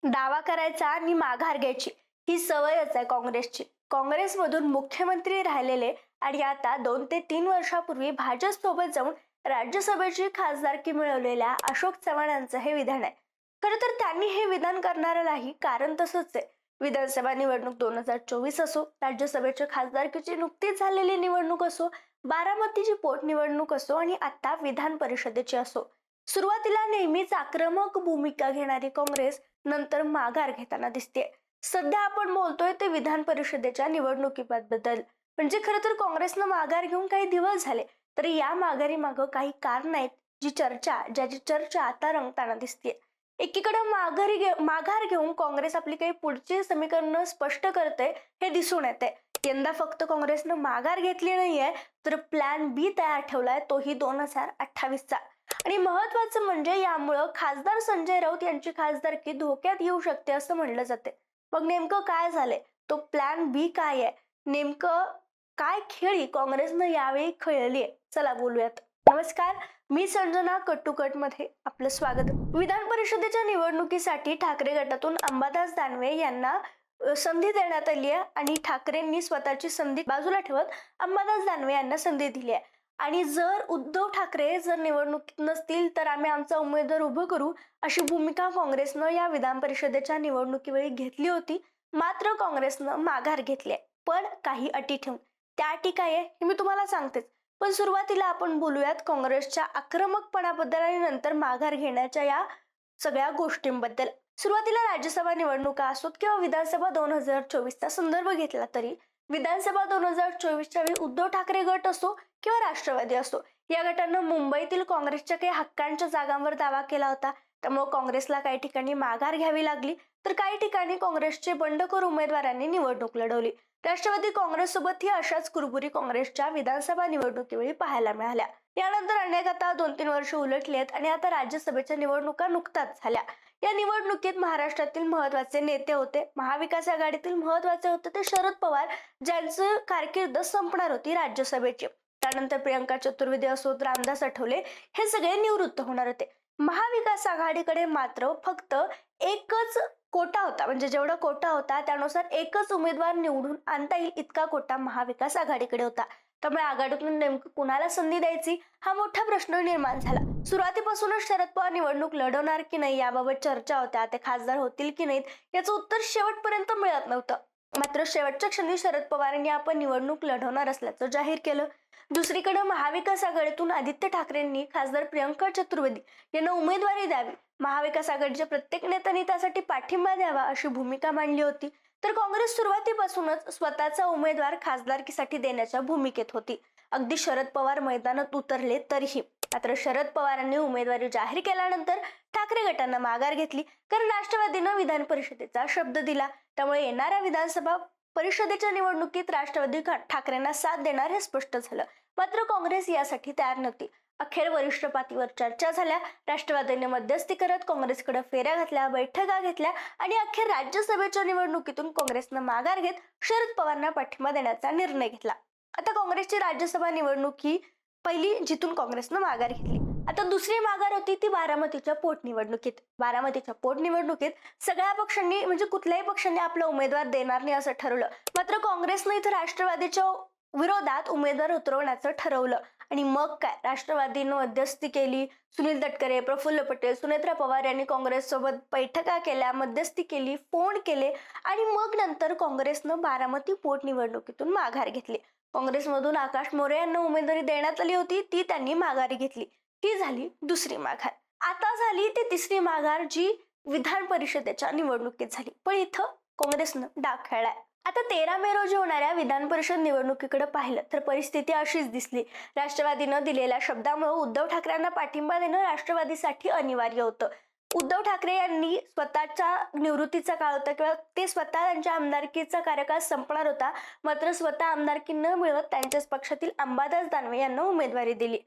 दावा करायचा आणि माघार घ्यायची ही सवयच आहे काँग्रेसची. काँग्रेसमधून मुख्यमंत्री राहिलेले आणि आता 2 ते 3 वर्षापूर्वी भाजप सोबत जाऊन राज्यसभेची खासदारकी मिळवलेल्या अशोक चव्हाण यांचं हे विधान आहे. खरं तर त्यांनी हे विधान करणाऱ्यालाही कारण तसंच आहे. विधानसभा निवडणूक 2024 असो, राज्यसभेच्या खासदारकीची नुकतीच झालेली निवडणूक असो, बारामतीची पोटनिवडणूक असो आणि आता विधान परिषदेची असो, सुरुवातीला नेहमीच आक्रमक भूमिका घेणारी काँग्रेस नंतर माघार घेताना दिसते. सध्या आपण बोलतोय ते विधान परिषदेच्या निवडणुकीबद्दल. म्हणजे खरं तर काँग्रेसनं माघार घेऊन काही दिवस झाले, तरी या माघारी मागं काही कारण आहेत, ज्याची चर्चा आता रंगताना दिसते. एकीकडे माघार घेऊन काँग्रेस आपली काही पुढची समीकरणं स्पष्ट करते हे दिसून येते. यंदा फक्त काँग्रेसनं माघार घेतली नाहीये, तर प्लॅन बी तयार ठेवलाय, तोही 2028चा. आणि महत्वाचं म्हणजे यामुळं खासदार संजय राऊत यांची खासदारकी धोक्यात येऊ शकते असं म्हणलं जाते. मग नेमकं काय झालंय, तो प्लॅन बी काय आहे, नेमकं काय खेळी काँग्रेसनं यावेळी खेळली आहे, चला बोलूयात. नमस्कार, मी संजना कट्टुकट मध्ये आपलं स्वागत. विधान परिषदेच्या निवडणुकीसाठी ठाकरे गटातून अंबादास दानवे यांना संधी देण्यात आली आहे आणि ठाकरेंनी स्वतःची संधी बाजूला ठेवत अंबादास दानवे यांना संधी दिली आहे. आणि जर उद्धव ठाकरे निवडणुकीत नसतील तर आम्ही आमचा उमेदवार उभं करू, अशी भूमिका काँग्रेसनं या विधान परिषदेच्या निवडणुकीवेळी घेतली होती. मात्र काँग्रेसनं माघार घेतली आहे, पण काही अटी ठेवून. त्या अटी काय आहे हे मी तुम्हाला सांगतेच, पण सुरुवातीला आपण बोलूयात काँग्रेसच्या आक्रमकपणाबद्दल आणि नंतर माघार घेण्याच्या या सगळ्या गोष्टींबद्दल. सुरुवातीला राज्यसभा निवडणुका असोत किंवा विधानसभा 2024चा संदर्भ घेतला तरी विधानसभा 2024च्या वेळी उद्धव ठाकरे गट असो किंवा राष्ट्रवादी असो, या गटानं मुंबईतील काँग्रेसच्या काही हक्कांच्या जागांवर दावा केला होता. त्यामुळे काँग्रेसला काही ठिकाणी माघार घ्यावी लागली, तर काही ठिकाणी काँग्रेसचे बंडखोर उमेदवारांनी निवडणूक लढवली. राष्ट्रवादी काँग्रेससोबत ही अशाच कुरबुरी काँग्रेसच्या विधानसभा निवडणुकीवेळी पाहायला मिळाल्या. यानंतर अनेक आता 2-3 वर्ष उलटलेत आणि आता राज्यसभेच्या निवडणुका नुकताच झाल्या. या निवडणुकीत महाराष्ट्रातील महत्वाचे नेते होते, महाविकास आघाडीतील महत्वाचे होते ते शरद पवार, ज्यांचं कारकीर्द संपणार होती राज्यसभेची. त्यानंतर प्रियंका चतुर्वेदी असोत, रामदास आठवले, हे सगळे निवृत्त होणार होते. महाविकास आघाडीकडे मात्र फक्त एकच कोटा होता, म्हणजे जेवढा कोटा होता त्यानुसार एकच उमेदवार निवडून आणता येईल इतका कोटा महाविकास आघाडीकडे होता. त्यामुळे आघाडीतून नेमकं कुणाला संधी द्यायची हा मोठा प्रश्न निर्माण झाला. सुरुवातीपासूनच शरद पवार निवडणूक लढवणार की नाही याबाबत चर्चा होत्या, ते खासदार होतील की नाहीत याचं उत्तर शेवटपर्यंत मिळत नव्हतं. मात्र शेवटच्या क्षणी शरद पवारांनी आपण निवडणूक लढवणार असल्याचं जाहीर केलं. दुसरीकडे महाविकास आघाडीतून आदित्य ठाकरेंनी खासदार प्रियंका चतुर्वेदी यांना उमेदवारी द्यावी, महाविकास आघाडीच्या प्रत्येक नेत्यांनी त्यासाठी पाठिंबा द्यावा अशी भूमिका मांडली होती. तर काँग्रेस सुरुवातीपासूनच स्वतःचा उमेदवार खासदारकीसाठी देण्याच्या भूमिकेत होती. अगदी शरद पवार मैदानात उतरले तरीही. मात्र शरद पवारांनी उमेदवारी जाहीर केल्यानंतर ठाकरे गटांना माघार घेतली, कारण राष्ट्रवादीनं विधान परिषदेचा शब्द दिला. त्यामुळे येणाऱ्या विधानसभा परिषदेच्या निवडणुकीत राष्ट्रवादी ठाकरेंना साथ देणार हे स्पष्ट झालं. मात्र काँग्रेस यासाठी तयार नव्हती. अखेर वरिष्ठ पातळीवर चर्चा झाल्या, राष्ट्रवादीने मध्यस्थी करत काँग्रेसकडे फेऱ्या घातल्या, बैठका घेतल्या आणि अखेर राज्यसभेच्या निवडणुकीतून काँग्रेसनं माघार घेत शरद पवारांना पाठिंबा देण्याचा निर्णय घेतला. आता काँग्रेसची राज्यसभा निवडणूक ही पहिली जिथून काँग्रेसनं माघार घेतली. आता दुसरी माघार होती ती बारामतीच्या पोटनिवडणुकीत. बारामतीच्या पोटनिवडणुकीत सगळ्या पक्षांनी, म्हणजे कुठल्याही पक्षांनी आपला उमेदवार देणार नाही असं ठरवलं. मात्र काँग्रेसनं इथं राष्ट्रवादीच्या विरोधात उमेदवार उतरवण्याचं ठरवलं. आणि मग काय, राष्ट्रवादीनं मध्यस्थी केली. सुनील तटकरे, प्रफुल्ल पटेल, सुनेत्रा पवार यांनी काँग्रेससोबत बैठका केल्या, मध्यस्थी केली, फोन केले आणि मग नंतर काँग्रेसनं बारामती पोटनिवडणुकीतून माघार घेतली. काँग्रेसमधून आकाश मोरे यांना उमेदवारी देण्यात आली होती, ती त्यांनी माघारी घेतली. ही झाली दुसरी माघार. आता झाली ती तिसरी माघार, जी विधान परिषदेच्या निवडणुकीत झाली. पण इथं काँग्रेसनं डाग खेळलाय. आता 13 मे रोजी होणाऱ्या विधान परिषद निवडणुकीकडे पाहिलं तर परिस्थिती अशीच दिसली. राष्ट्रवादीनं दिलेल्या शब्दामुळे उद्धव ठाकरेंना पाठिंबा देणं राष्ट्रवादीसाठी अनिवार्य होतं. उद्धव ठाकरे यांनी स्वतःच्या निवृत्तीचा काळ होता किंवा ते स्वतः त्यांच्या आमदारकीचा कार्यकाळ संपणार होता. मात्र स्वतः आमदारकी न मिळवत त्यांच्याच पक्षातील अंबादास दानवे यांना उमेदवारी दिली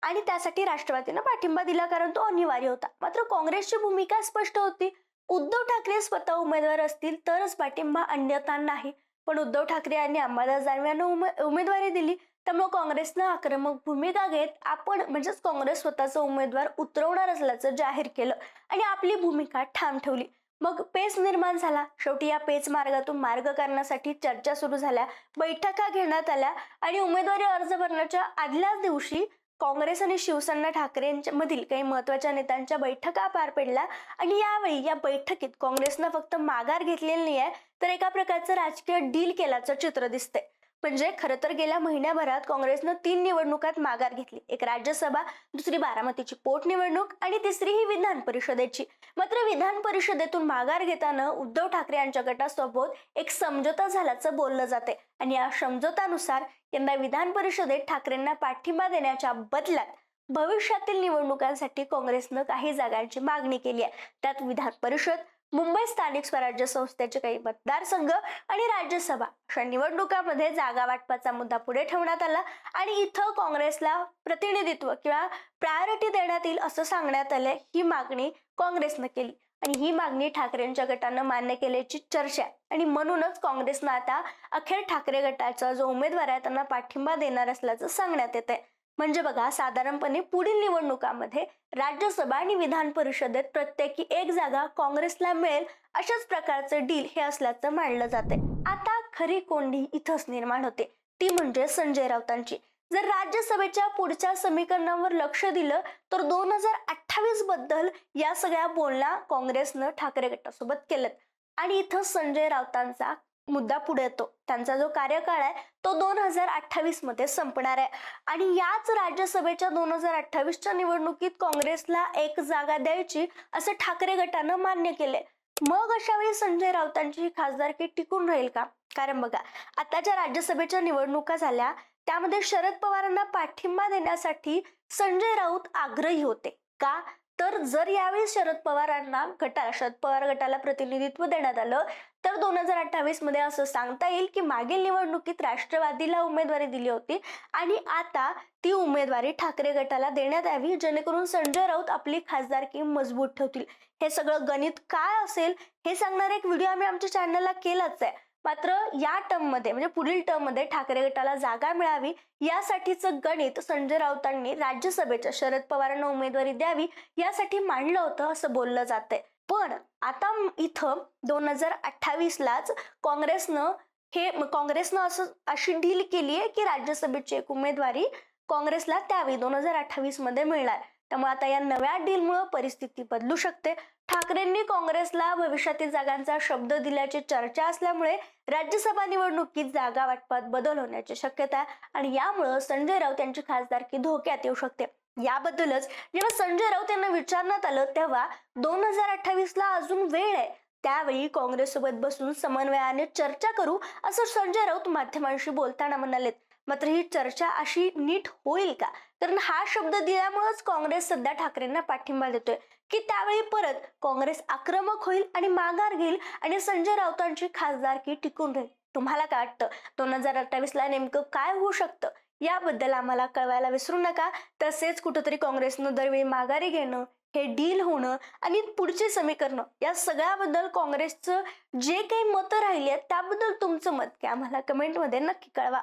आणि त्यासाठी राष्ट्रवादीनं पाठिंबा दिला, कारण तो अनिवार्य होता. मात्र काँग्रेसची भूमिका स्पष्ट होती. उद्धव ठाकरे स्वतः उमेदवार असतील तरच पाठिंबा, अन्यथा नाही. पण उद्धव ठाकरे यांनी अंबादास दानवे यांना उमेदवारी दिली. त्यामुळे काँग्रेसनं आक्रमक भूमिका घेत आपण, म्हणजेच काँग्रेस स्वतःचा उमेदवार उतरवणार असल्याचं जाहीर केलं आणि आपली भूमिका ठाम ठेवली. मग पेच निर्माण झाला. शेवटी या पेच मार्गातून मार्ग करण्यासाठी चर्चा सुरू झाल्या, बैठका घेण्यात आल्या आणि उमेदवारी अर्ज भरण्याच्या आदल्याच दिवशी काँग्रेस आणि शिवसेना ठाकरे मधील काही महत्वाच्या नेत्यांच्या बैठका पार पडल्या. आणि यावेळी या बैठकीत काँग्रेसनं फक्त माघार घेतलेली नाही आहे, तर एका प्रकारचं राजकीय डील केल्याचं चित्र दिसतंय. म्हणजे खरं तर गेल्या महिन्याभरात काँग्रेसनं 3 निवडणुकात माघार घेतली. एक राज्यसभा, दुसरी बारामतीची पोटनिवडणूक आणि तिसरी ही विधान परिषदेची. मात्र विधान परिषदेतून माघार घेताना उद्धव ठाकरे यांच्या गटासोबत एक समझोता झाल्याचं बोललं जाते आणि या समझोत्यानुसार यंदा विधान परिषदेत ठाकरेंना पाठिंबा देण्याच्या बदल्यात भविष्यातील निवडणुकांसाठी काँग्रेसनं काही जागांची मागणी केली आहे. त्यात विधान परिषद, मुंबई स्थानिक स्वराज्य संस्थेचे काही मतदारसंघ आणि राज्यसभा अशा निवडणुकांमध्ये जागा वाटपाचा मुद्दा पुढे ठेवण्यात आला आणि इथं काँग्रेसला प्रतिनिधित्व किंवा प्रायोरिटी देण्यात येईल असं सांगण्यात आलंय. ही मागणी काँग्रेसनं केली आणि ही मागणी ठाकरेंच्या गटानं मान्य केल्याची चर्चा आहे आणि म्हणूनच काँग्रेसनं आता अखेर ठाकरे गटाचा जो उमेदवार आहे त्यांना पाठिंबा देणार असल्याचं सांगण्यात येत आहे. म्हणजे बघा, साधारणपणे पुढील निवडणुकांमध्ये राज्यसभा आणि विधान परिषदेत प्रत्येकी एक जागा काँग्रेसला मिळेल अशाच प्रकारचं डील हे असल्याचं मानलं जाते. आता खरी कोंडी इथंच निर्माण होते, ती म्हणजे संजय राऊतांची. जर राज्यसभेच्या पुढच्या समीकरणावर लक्ष दिलं तर 2028 बद्दल या सगळ्या बोलण्या काँग्रेसनं ठाकरे गटासोबत केलेत आणि इथं संजय राऊतांचा मुद्दा पुढे येतो. त्यांचा जो कार्यकाळ आहे तो 2028 मध्ये संपणार आहे आणि याच राज्यसभेच्या 2028च्या निवडणुकीत काँग्रेसला एक जागा द्यायची असं ठाकरे गटानं मान्य केले. मग अशा वेळी संजय राऊतांची खासदारकी टिकून राहील का? कारण बघा, आताच्या राज्यसभेच्या निवडणुका झाल्या त्यामध्ये शरद पवारांना पाठिंबा देण्यासाठी संजय राऊत आग्रही होते. का? तर जर यावेळी शरद पवार गटाला प्रतिनिधित्व देण्यात आलं तर 2028 मध्ये असं सांगता येईल की मागील निवडणुकीत राष्ट्रवादीला उमेदवारी दिली होती आणि आता ती उमेदवारी ठाकरे गटाला देण्यात यावी, जेणेकरून संजय राऊत आपली खासदारकी मजबूत ठेवतील. हे सगळं गणित काय असेल हे सांगणारा एक व्हिडिओ आम्ही आमच्या चॅनलला केलाच आहे. मात्र या टर्म मध्ये म्हणजे पुढील टर्म मध्ये ठाकरे गटाला जागा मिळावी यासाठीचं गणित संजय राऊतांनी राज्यसभेच्या शरद पवारांना उमेदवारी द्यावी यासाठी मांडलं होतं असं बोललं जातंय. पण आता इथं 2028 लाच काँग्रेसनं अशी डील केली आहे की राज्यसभेची एक उमेदवारी काँग्रेसला त्यावेळी 2028 मध्ये मिळणार. त्यामुळे आता या नव्या डीलमुळे परिस्थिती बदलू शकते. ठाकरेंनी काँग्रेसला भविष्यातील जागांचा शब्द दिल्याची चर्चा असल्यामुळे राज्यसभा निवडणुकीत जागा वाटपात बदल होण्याची शक्यता आहे आणि यामुळे संजय राऊत यांची खासदारकी धोक्यात येऊ शकते. याबद्दलच जेव्हा संजय राऊत यांना विचारण्यात आलं तेव्हा 2028 ला अजून वेळ आहे, त्यावेळी काँग्रेससोबत बसून समन्वयाने चर्चा करू असं संजय राऊत माध्यमांशी बोलताना म्हणालेत. मात्र ही चर्चा अशी नीट होईल का? कारण हा शब्द दिल्यामुळेच काँग्रेस सध्या ठाकरेंना पाठिंबा देतोय की त्यावेळी परत काँग्रेस आक्रमक होईल आणि माघार घेईल आणि संजय राऊतांची खासदारकी टिकून राहील. तुम्हाला काय वाटतं? 2028 ला नेमकं काय होऊ शकतं याबद्दल आम्हाला कळवायला विसरू नका. तसेच कुठेतरी काँग्रेसनं दरवेळी माघारी घेणं, हे डील होणं आणि पुढची समीकरणं या सगळ्याबद्दल काँग्रेसचं जे काही मतं राहिली आहेत त्याबद्दल तुमचं मत काय आम्हाला कमेंटमध्ये नक्की कळवा.